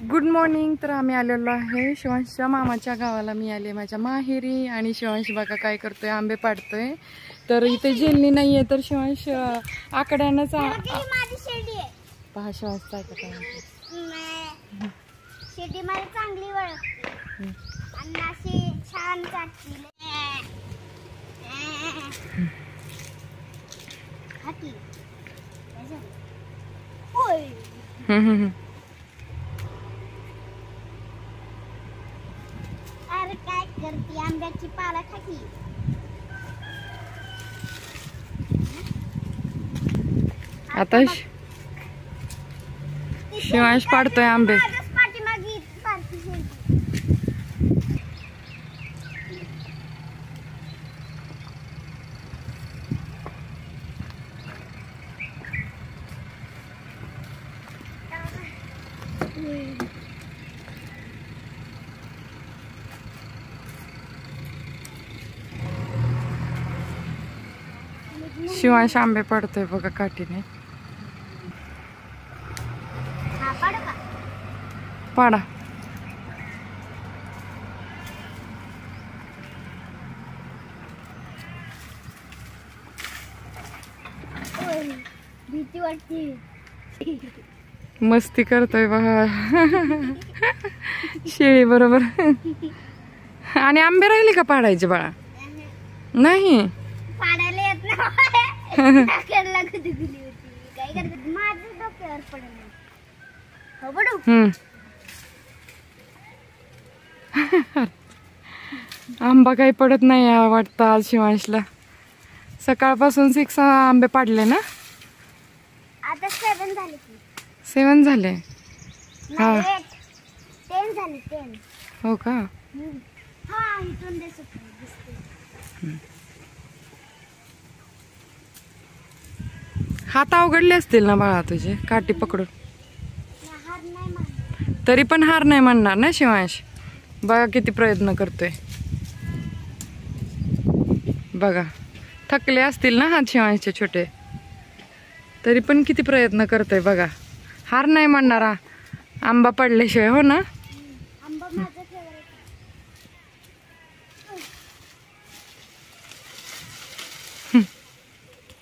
Good morning. तर आम्ही आलेलो आहे शिवांशच्या मामाच्या गावाला. मी आले माझ्या माहेरी आणि शिवांश बघा काय करतोय, आंबे पाडतोय. तर इथे जेलनी नाहीये तर शिवांश आकड्यानंच पहा शिवांशचा ऐकत शेती मला चांगली ओळखते आणि अशी छान चाटली हाती ओय. अरे काय करते, आंब्याची पाला खाती. आता शिवांश पाडतोय आंबे. शिवांश आंबे पडतोय बघा काठीने. पाडा. भीती वाटते. मस्ती करतोय बघा शेळी बरोबर. आणि आंबे राहिले का पाडायचे बाळा? नाही पाडायला येत नाही. काय करत माझं डोक्यावर पडलं. हो बडू. आंबा काही पडत नाही वाटतं आज शिवांशला. सकाळपासून 6 आंबे पाडले ना? आता 7 झाले. 7 झाले. हा 10 झाले. 10. हो का? हा इथून दिसते. हात अवघडले असतील ना बाळा तुझे काठी पकडून? हार नाही मारणार. तरी पण हार नाही म्हणणार ना शिवांश. बघा किती प्रयत्न करतोय बघा. थकले असतील ना हात शिवांशचे छोटे, तरी पण किती प्रयत्न करतोय बघा. हार नाही म्हणणारा आंबा पडल्याशिवाय. हो ना? आंबा माझा फेवरेट.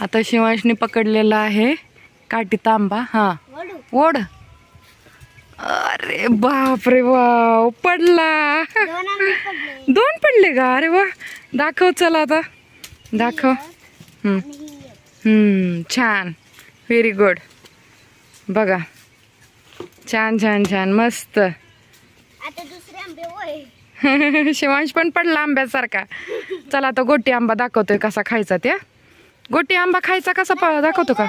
आता शिवांशने पकडलेला आहे काठीचा आंबा. हा ओढ. अरे बापरे वाव, पडला. 2 पडले का? अरे वा, दाखव चला आता दाखव. छान, व्हेरी गुड. बघा छान छान छान मस्त. आता दुसरे आंबे होय. शिवांश पण पडला आंब्यासारखा. चला आता गोटी आंबा दाखवतोय कसा खायचा. त्या गोटी आंबा खायचा कसा दाखवतो का?